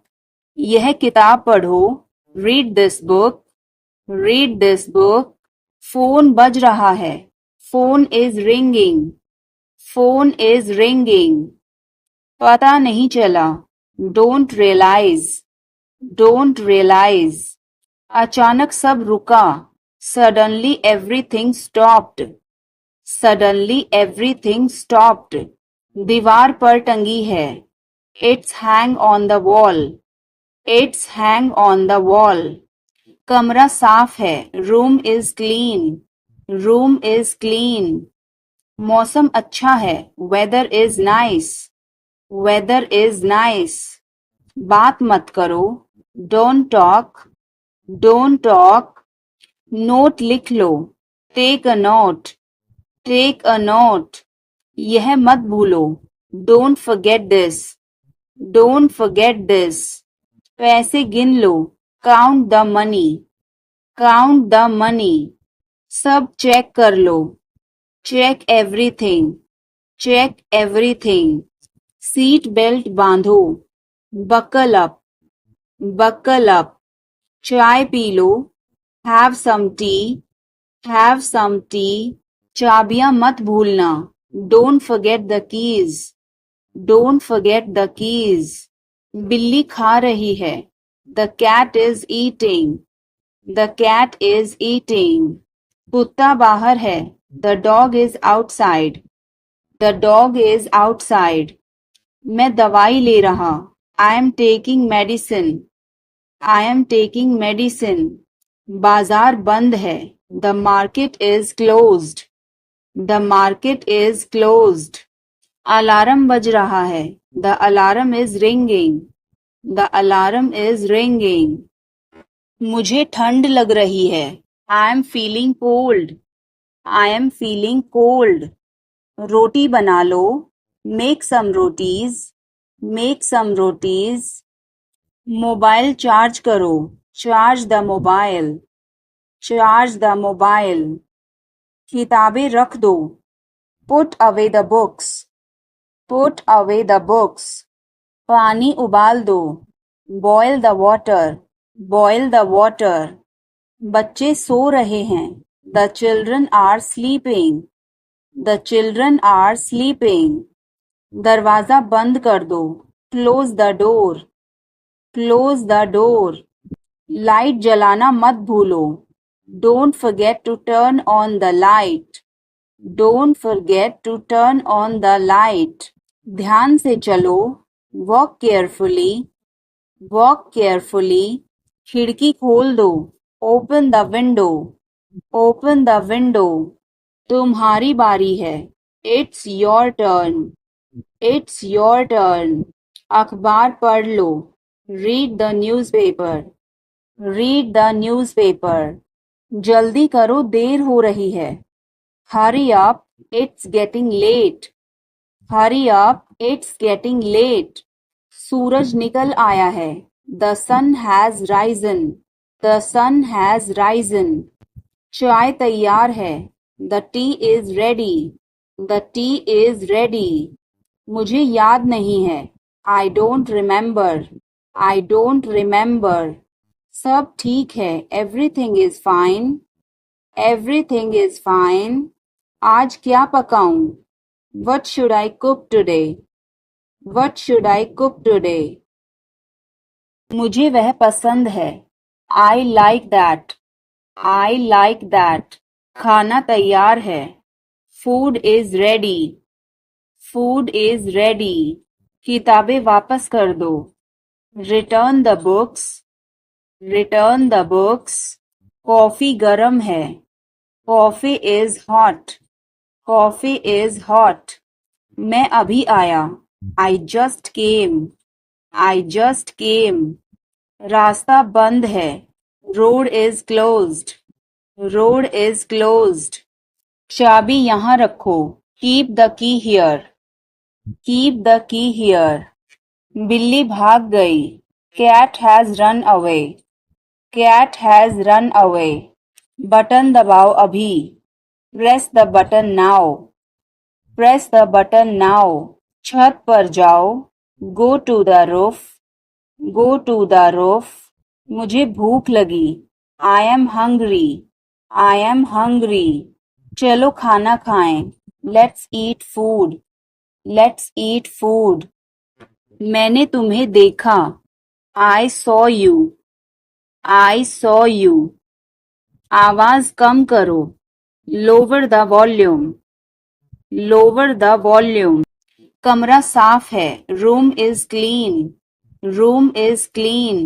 यह किताब पढ़ो. Read this book. Read this book. Phone बज रहा है. Phone is ringing. Phone is ringing. पता नहीं चला. Don't realize. Don't realize. अचानक सब रुका. Suddenly everything stopped. Suddenly everything stopped. दीवार पर टंगी है. It's hang on the wall. It's hang on the wall. कमरा साफ है. Room is clean. Room is clean. मौसम अच्छा है. Weather is nice. Weather is nice. बात मत करो. Don't talk. Don't talk. Note लिख लो. Take a note. Take a note. यह मत भूलो. Don't forget this. Don't forget this. पैसे गिन लो. Count the money. Count the money. सब चेक कर लो. Check everything. Check everything. Seat belt बांधो. Buckle up. Buckle up. चाय पी लो. Have some tea. Have some tea. चाबियां मत भूलना. Don't forget the keys. Don't forget the keys. बिल्ली खा रही है. The cat is eating. The cat is eating. कुत्ता बाहर है. The dog is outside. The dog is outside. मैं दवाई ले रहा. I am taking medicine. I am taking medicine. बाजार बंद है. The market is closed. The market is closed. Alarm बज रहा है. The alarm is ringing. The alarm is ringing. मुझे ठंड लग रही है. I am feeling cold. I am feeling cold. रोटी बना लो. Make some rotis. Make some rotis. Mobile charge करो. Charge the mobile. Charge the mobile. किताबें रख दो. Put away the books. Put away the books. पानी उबाल दो. Boil the water. Boil the water. बच्चे सो रहे हैं. The children are sleeping. The children are sleeping. दरवाजा बंद कर दो. Close the door. Close the door. Light जलाना मत भूलो. Don't forget to turn on the light. Don't forget to turn on the light. ध्यान से चलो. Walk carefully. Walk carefully. खिड़की खोल दो. Open the window. Open the window. तुम्हारी बारी है. It's your turn. It's your turn. अखबार पढ़ लो. Read the newspaper. Read the newspaper. जल्दी करो. देर हो रही है. Hurry up. It's getting late. Hurry up, it's getting late. सूरज निकल आया है। The sun has risen. The sun has risen. चाय तैयार है। The tea is ready. The tea is ready. मुझे याद नहीं है। I don't remember. I don't remember. सब ठीक है। Everything is fine. Everything is fine. आज क्या पकाऊं? What should I cook today? What should I cook today? मुझे वह पसंद है। I like that. I like that. खाना तैयार है। Food is ready. Food is ready. किताबें वापस कर दो। Return the books. Return the books. Coffee गरम है। Coffee is hot. Coffee is hot. मैं अभी आया। I just came. I just came. रास्ता बंद है। Road is closed. Road is closed. चाबी यहाँ रखो। Keep the key here. Keep the key here. बिल्ली भाग गई। Cat has run away. Cat has run away. Button दबाओ अभी। Press the button now. Press the button now. छत पर जाओ। Go to the roof. Go to the roof. मुझे भूख लगी। I am hungry. I am hungry. चलो खाना खाएं। Let's eat food. Let's eat food. मैंने तुम्हें देखा। I saw you. I saw you. आवाज कम करो। Lower the volume. Lower the volume. कमरा साफ है। Room is clean. Room is clean.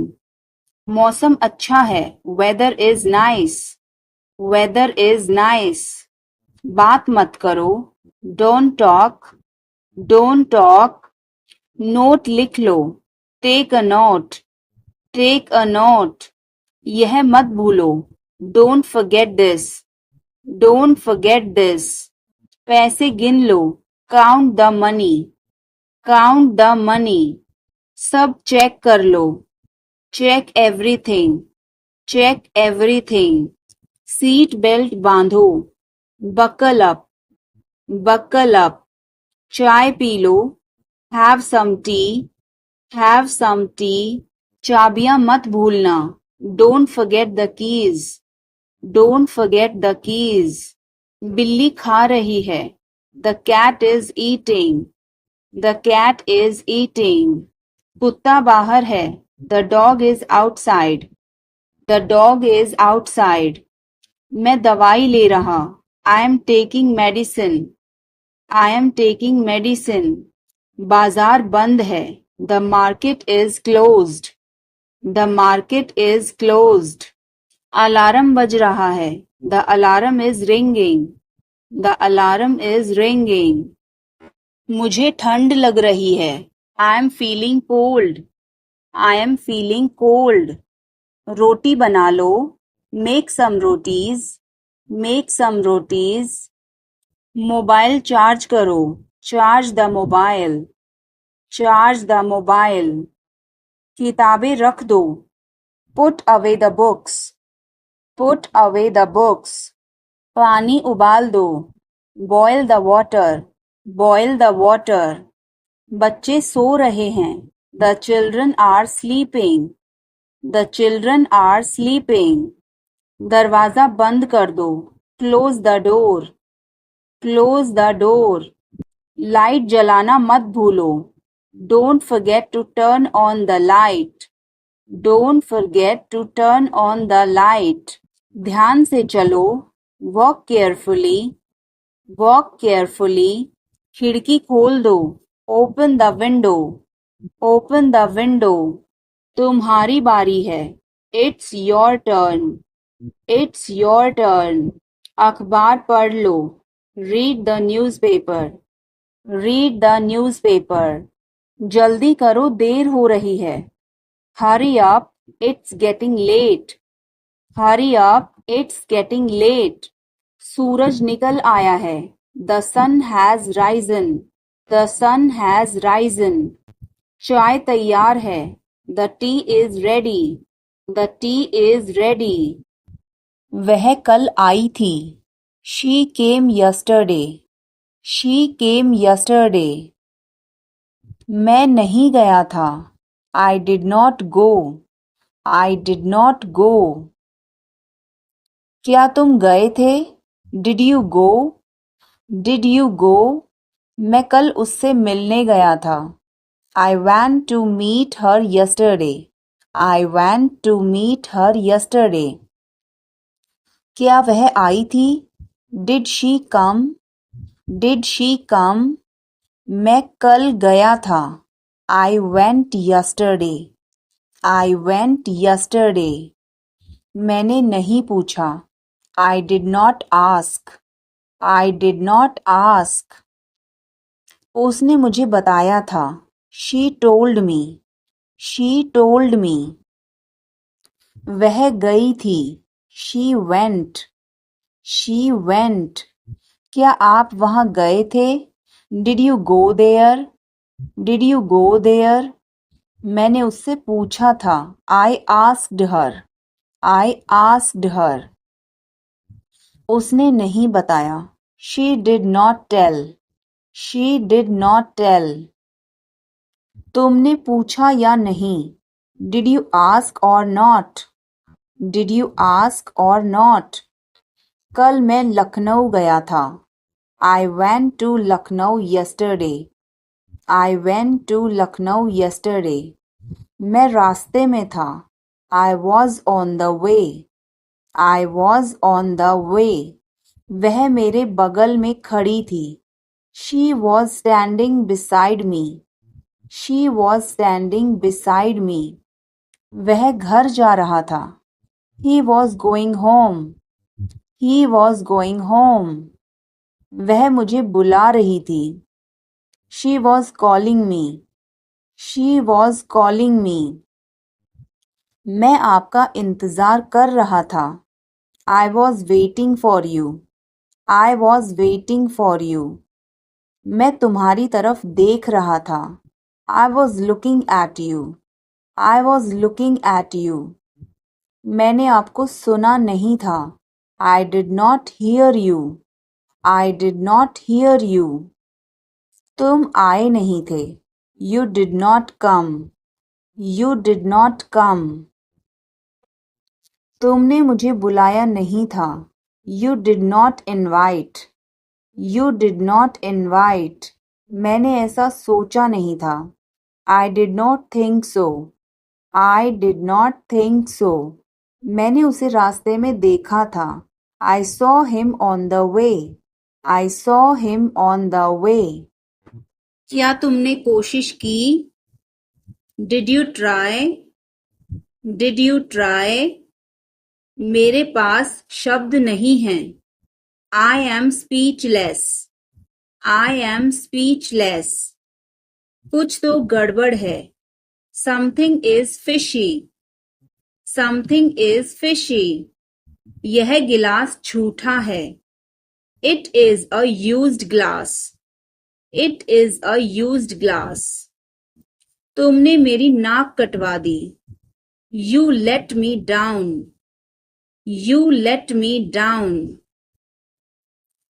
मौसम अच्छा है। Weather is nice. Weather is nice. बात मत करो। Don't talk. Don't talk. Note लिख लो। Take a note. Take a note. यह मत भूलो। Don't forget this. Don't forget this. पैसे गिन लो। Count the money. Count the money. सब चेक कर लो। Check everything. Check everything. Seat belt बांधो। Buckle up. Buckle up. चाय पी लो। Have some tea. Have some tea. चाबियां मत भूलना। Don't forget the keys. Don't forget the keys. बिल्ली खा रही है। The cat is eating. The cat is eating. कुत्ता बाहर है। The dog is outside. The dog is outside. मैं दवाई ले रहा। I am taking medicine. I am taking medicine. बाजार बंद है। The market is closed. The market is closed. Alarm बज रहा है। The alarm is ringing. The alarm is ringing. मुझे ठंड लग रही है। I am feeling cold. I am feeling cold. रोटी बना लो। Make some rotis. Make some rotis. Mobile charge करो। Charge the mobile. Charge the mobile. किताबें रख दो। Put away the books. Put away the books. पानी उबाल दो। Boil the water. Boil the water. बच्चे सो रहे हैं। The children are sleeping. The children are sleeping. दरवाजा बंद कर दो। Close the door. Close the door. Light जलाना मत भूलो। Don't forget to turn on the light. Don't forget to turn on the light. ध्यान से चलो। Walk carefully. Walk carefully. खिड़की खोल दो। Open the window. Open the window. तुम्हारी बारी है। It's your turn. It's your turn. अखबार पढ़ लो। Read the newspaper. Read the newspaper. जल्दी करो, देर हो रही है। Hurry up, it's getting late. Hurry up, it's getting late. सूरज निकल आया है। The sun has risen. The sun has risen. चाय तैयार है. The tea is ready. The tea is ready. वह कल आई थी. She came yesterday. She came yesterday. मैं नहीं गया था. I did not go. I did not go. क्या तुम गए थे? Did you go? Did you go? मैं कल उससे मिलने गया था. I went to meet her yesterday. I went to meet her yesterday. क्या वह आई थी? Did she come? Did she come? मैं कल गया था. I went yesterday. I went yesterday. मैंने नहीं पूछा. I did not ask. I did not ask. उसने मुझे बताया था. She told me. She told me. वह गई थी. She went. She went. क्या आप वहां गए थे? Did you go there? Did you go there? मैंने उससे पूछा था. I asked her. I asked her. उसने नहीं बताया. She did not tell. She did not tell. तुमने पूछा या नहीं? Did you ask or not? Did you ask or not? कल मैं लखनऊ गया था. I went to Lucknow yesterday. I went to Lucknow yesterday. मैं रास्ते में था. I was on the way. I was on the way. वह मेरे बगल में खड़ी थी. She was standing beside me. She was standing beside me. वह घर जा रहा था. He was going home. He was going home. वह मुझे बुला रही थी. She was calling me. She was calling me. मैं आपका इंतज़ार कर रहा था. I was waiting for you. I was waiting for you. मैं तुम्हारी तरफ देख रहा था. I was looking at you. I was looking at you. मैंने आपको सुना नहीं था. I did not hear you. I did not hear you. तुम आए नहीं थे. You did not come. You did not come. तुमने मुझे बुलाया नहीं था. You did not invite. You did not invite. मैंने ऐसा सोचा नहीं था. I did not think so. I did not think so. मैंने उसे रास्ते में देखा था. I saw him on the way. I saw him on the way. क्या तुमने कोशिश की? Did you try? Did you try? मेरे पास शब्द नहीं हैं. I am speechless. I am speechless. कुछ तो गड़बड़ है. Something is fishy. Something is fishy. यह गिलास झूठा है. It is a used glass. It is a used glass. तुमने मेरी नाक कटवा दी. You let me down. You let me down.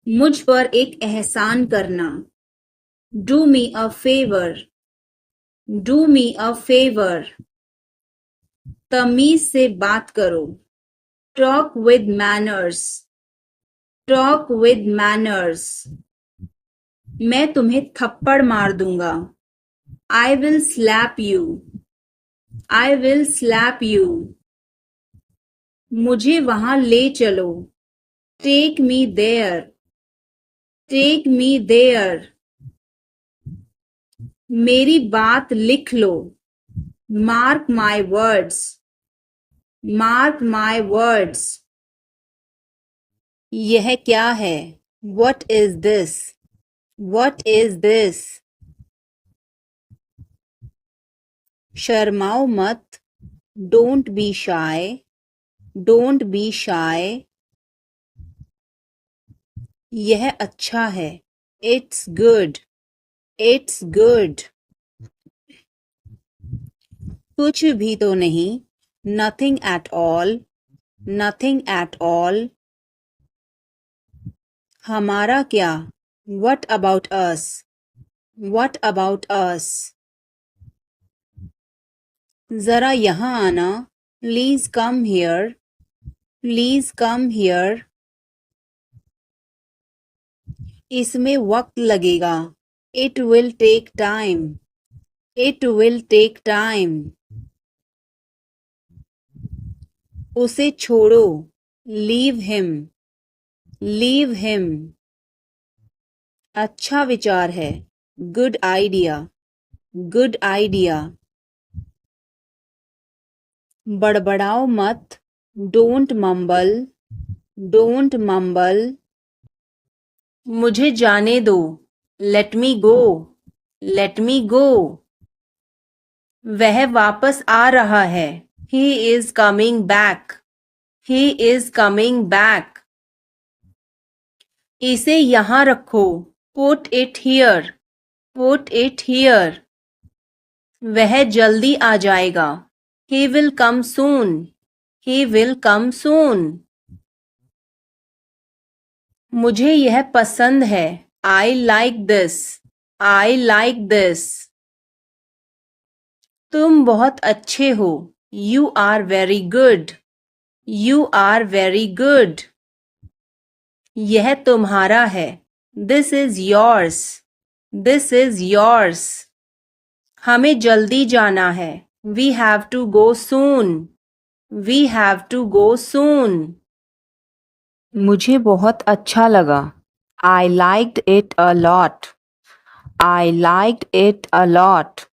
मुझ पर एक एहसान करना. Do me a favor. Do me a favor. तमीज से बात करो. Talk with manners. Talk with manners. मैं तुम्हें थप्पड़ मार दूंगा. I will slap you. I will slap you. मुझे वहां ले चलो. Take me there. Take me there. मेरी बात लिख लो. Mark my words. Mark my words. यह क्या है? What is this? What is this? शर्माओ मत. Don't be shy. Don't be shy. यह अच्छा है. It's good. It's good. कुछ भी तो नहीं. Nothing at all. Nothing at all. हमारा क्या? What about us? What about us? जरा यहाँ आना. Please come here. Please come here. इसमें वक्त लगेगा. It will take time. It will take time. उसे छोड़ो. Leave him. Leave him. अच्छा विचार है. Good idea. Good idea. बड़बड़ाओ मत. Don't mumble. Don't mumble. मुझे जाने दो. Let me go. Let me go. वह वापस आ रहा है. He is coming back. He is coming back. इसे यहाँ रखो. Put it here. Put it here. वह जल्दी आ जाएगा. He will come soon. He will come soon. मुझे यह पसंद है. I like this. I like this. तुम बहुत अच्छे हो. You are very good. You are very good. यह तुम्हारा है. This is yours. This is yours. हमें जल्दी जाना है. We have to go soon. We have to go soon. मुझे बहुत अच्छा लगा. I liked it a lot. I liked it a lot.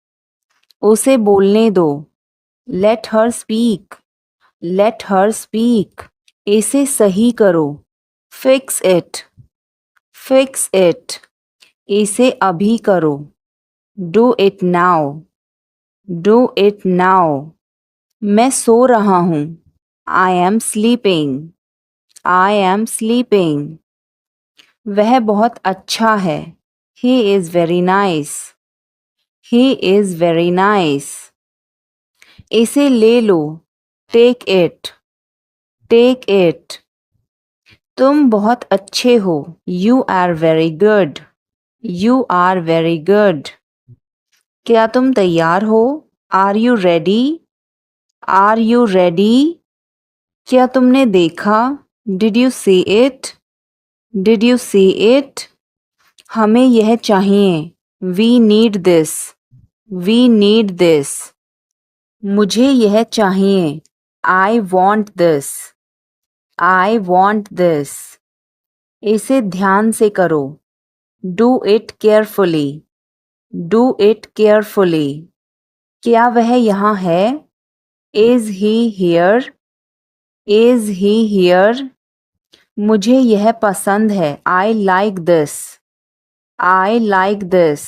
उसे बोलने दो. Let her speak. Let her speak. इसे सही करो. Fix it. Fix it. इसे अभी करो. Do it now. Do it now. मैं सो रहा हूँ. I am sleeping. I am sleeping. वह बहुत अच्छा है. He is very nice. He is very nice. इसे ले लो. Take it. Take it. तुम बहुत अच्छे हो. You are very good. You are very good. क्या तुम तैयार हो? Are you ready? Are you ready? क्या तुमने देखा? Did you see it? Did you see it? हमें यह चाहिए. We need this. We need this. मुझे यह चाहिए. I want this. I want this. इसे ध्यान से करो. Do it carefully. Do it carefully. क्या वह यहाँ है? Is he here? Is he here? मुझे यह पसंद है. I like this. I like this.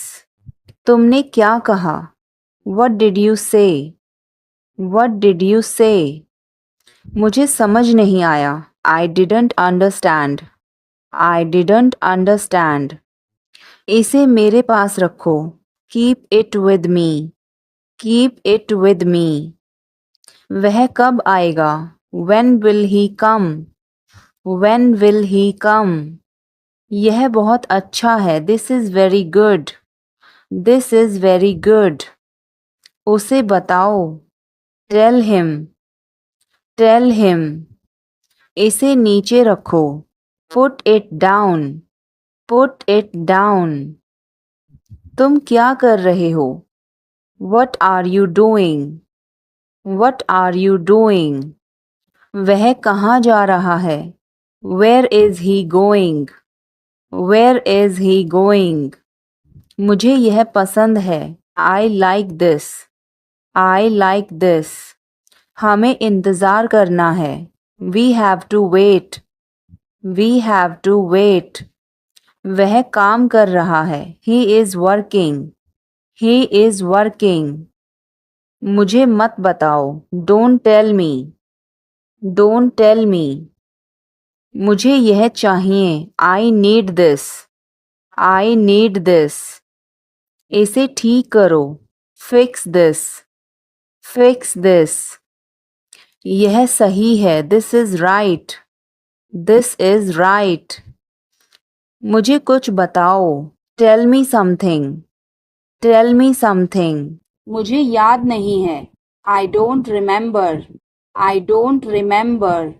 तुमने क्या कहा? What did you say? What did you say? मुझे समझ नहीं आया. I didn't understand. I didn't understand. इसे मेरे पास रखो. Keep it with me. Keep it with me. वह कब आएगा? When will he come? When will he come? यह बहुत अच्छा है. This is very good. This is very good. उसे बताओ. Tell him. Tell him. इसे नीचे रखो. Put it down. Put it down. तुम क्या कर रहे हो? What are you doing? What are you doing? वह कहाँ जा रहा है? Where is he going? Where is he going? मुझे यह पसंद है. I like this. I like this. हमें इंतज़ार करना है. We have to wait. We have to wait. वह काम कर रहा है. He is working. He is working. मुझे मत बताओ. Don't tell me. Don't tell me. मुझे यह चाहिए. I need this. I need this. इसे ठीक करो. Fix this. Fix this. यह सही है. This is right. This is right. मुझे कुछ बताओ. Tell me something. Tell me something. मुझे याद नहीं है. I don't remember. I don't remember.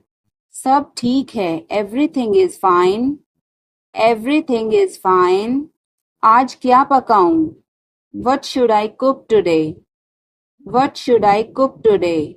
सब ठीक है. Everything is fine. Everything is fine. आज क्या पकाऊं? What should I cook today? What should I cook today?